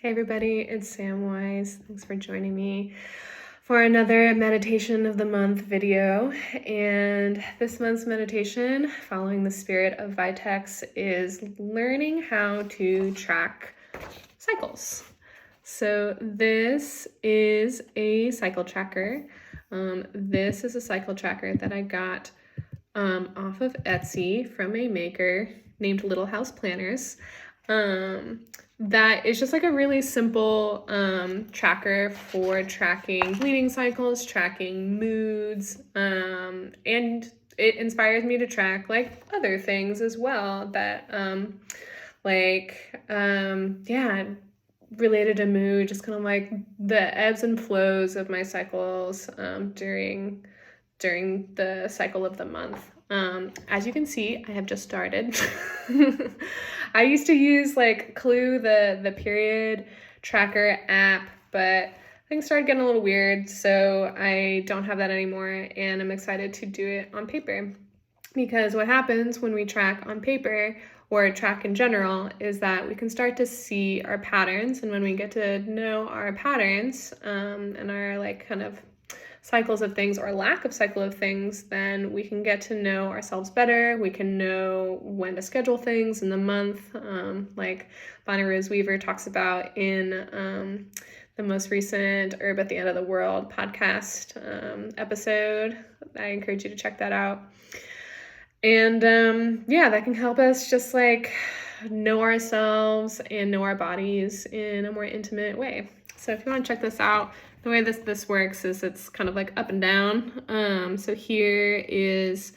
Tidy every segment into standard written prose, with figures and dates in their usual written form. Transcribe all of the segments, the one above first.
Hey everybody, it's Samwise. Thanks for joining me for another meditation of the month video. And this month's meditation, following the spirit of Vitex, is learning how to track cycles. So this is a cycle tracker. This is a cycle tracker that I got off of Etsy from a maker named Little House Planners. That is just like a really simple tracker for tracking bleeding cycles, tracking moods, and it inspires me to track like other things as well that related to mood, just kind of like the ebbs and flows of my cycles during the cycle of the month. As you can see, I have just started. I used to use like Clue, the period tracker app, but things started getting a little weird, so I don't have that anymore, and I'm excited to do it on paper. Because what happens when we track on paper or track in general is that we can start to see our patterns, and when we get to know our patterns and our like kind of cycles of things or lack of cycle of things, then we can get to know ourselves better. We can know when to schedule things in the month, like Bonnie Rose Weaver talks about in the most recent Herb at the End of the World podcast episode. I encourage you to check that out. And that can help us just like know ourselves and know our bodies in a more intimate way. So if you want to check this out, the way this works is it's kind of like up and down. So here is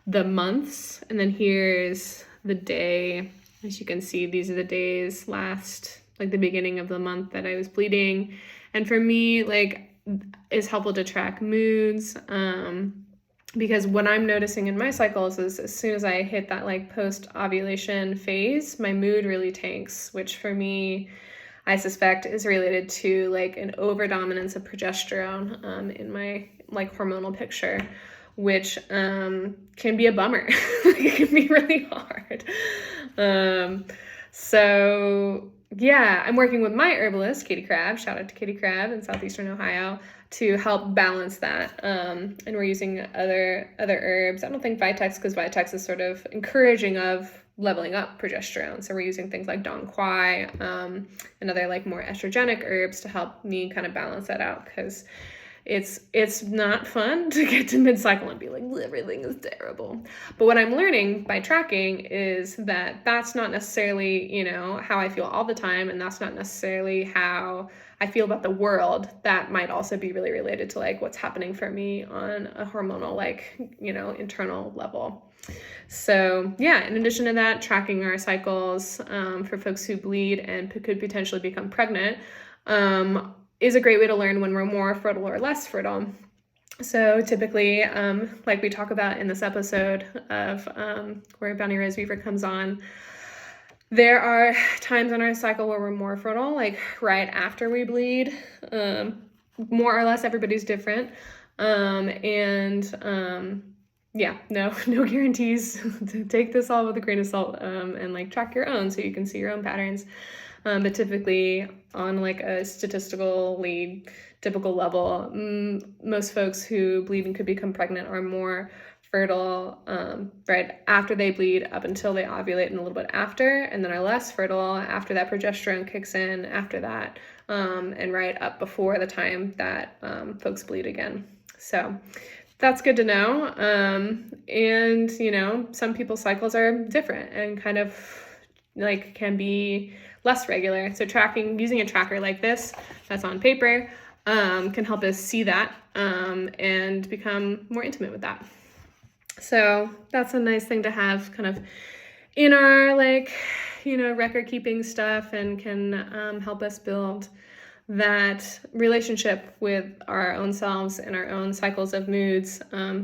the months, and then here's the day. As you can see, these are the days last, like the beginning of the month that I was bleeding. And for me, like, it's helpful to track moods, because what I'm noticing in my cycles is as soon as I hit that like post-ovulation phase, my mood really tanks, which for me, I suspect is related to like an overdominance of progesterone in my like hormonal picture, which can be a bummer. It can be really hard. I'm working with my herbalist, Katie Crabb. Shout out to Katie Crabb in Southeastern Ohio, to help balance that. And we're using other herbs. I don't think Vitex, because Vitex is sort of encouraging of leveling up progesterone. So we're using things like Dong Quai and other like more estrogenic herbs to help me kind of balance that out, because it's not fun to get to mid-cycle and be like, everything is terrible. But what I'm learning by tracking is that that's not necessarily, how I feel all the time, and that's not necessarily how I feel about the world. That might also be really related to like what's happening for me on a hormonal, like, internal level. So in addition to that, tracking our cycles for folks who bleed and could potentially become pregnant is a great way to learn when we're more fertile or less fertile. So typically, like we talk about in this episode of where Bonnie Rose Weaver comes on, there are times in our cycle where we're more fertile, like right after we bleed. More or less, everybody's different. No guarantees. Take this all with a grain of salt and like track your own so you can see your own patterns. But typically on like a statistically typical level, most folks who bleed and could become pregnant are more fertile right after they bleed up until they ovulate and a little bit after, and then are less fertile after that progesterone kicks in after that, and right up before the time that folks bleed again. So that's good to know. And some people's cycles are different and kind of like can be less regular. So using a tracker like this that's on paper can help us see that and become more intimate with that. So that's a nice thing to have kind of in our record keeping stuff, and can help us build that relationship with our own selves and our own cycles of moods,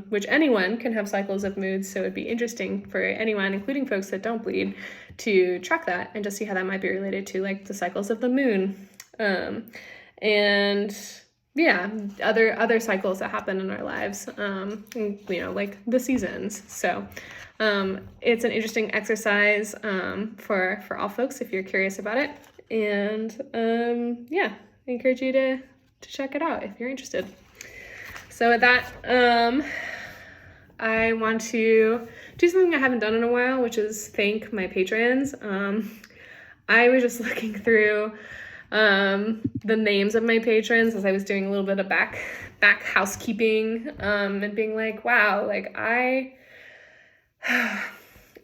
which anyone can have cycles of moods. So it'd be interesting for anyone, including folks that don't bleed, to track that and just see how that might be related to like the cycles of the moon. Other cycles that happen in our lives, like the seasons. So it's an interesting exercise for all folks if you're curious about it. And yeah, I encourage you to check it out if you're interested. So with that, I want to do something I haven't done in a while, which is thank my patrons. I was just looking through the names of my patrons as I was doing a little bit of back housekeeping, and being like, wow, like I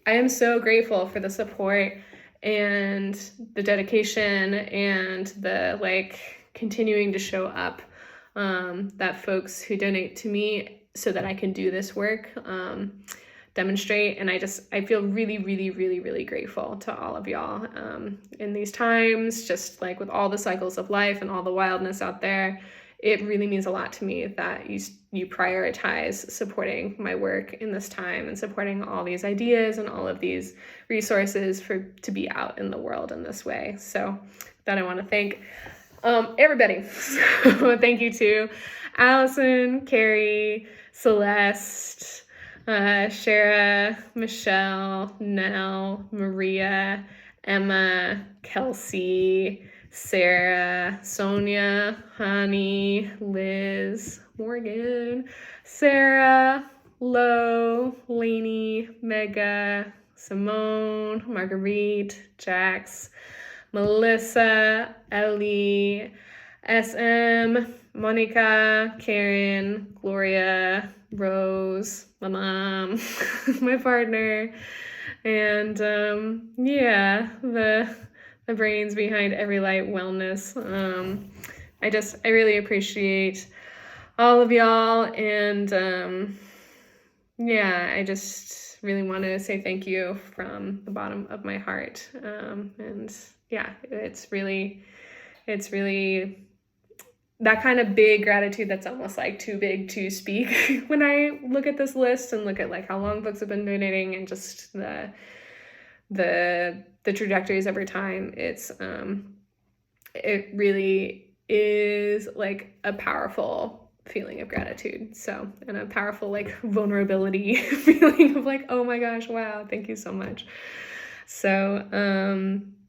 am so grateful for the support and the dedication and the like continuing to show up that folks who donate to me so that I can do this work demonstrate. And I feel really, really, really, really grateful to all of y'all in these times, just like with all the cycles of life and all the wildness out there. It really means a lot to me that you prioritize supporting my work in this time and supporting all these ideas and all of these resources to be out in the world in this way. So that I want to thank everybody. So thank you to Allison, Carrie, Celeste, Shara, Michelle, Nell, Maria, Emma, Kelsey, Sarah, Sonia, Honey, Liz, Morgan, Sarah, Lo, Lainey, Mega, Simone, Marguerite, Jax, Melissa, Ellie, SM, Monica, Karen, Gloria, Rose, my mom, my partner, and yeah, the brains behind Every Light Wellness. I really appreciate all of y'all, and yeah, I just really want to say thank you from the bottom of my heart. And yeah, it's really that kind of big gratitude that's almost like too big to speak when I look at this list and look at like how long folks have been donating and just the trajectories over time. It really is like a powerful feeling of gratitude. So, and a powerful like vulnerability feeling of like, oh my gosh, wow, thank you so much. So,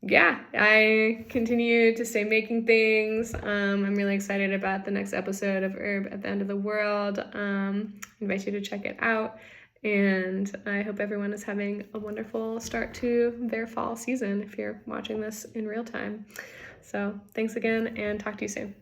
yeah, I continue to stay making things. I'm really excited about the next episode of Herb at the End of the World. I invite you to check it out. And I hope everyone is having a wonderful start to their fall season if you're watching this in real time. So thanks again, and talk to you soon.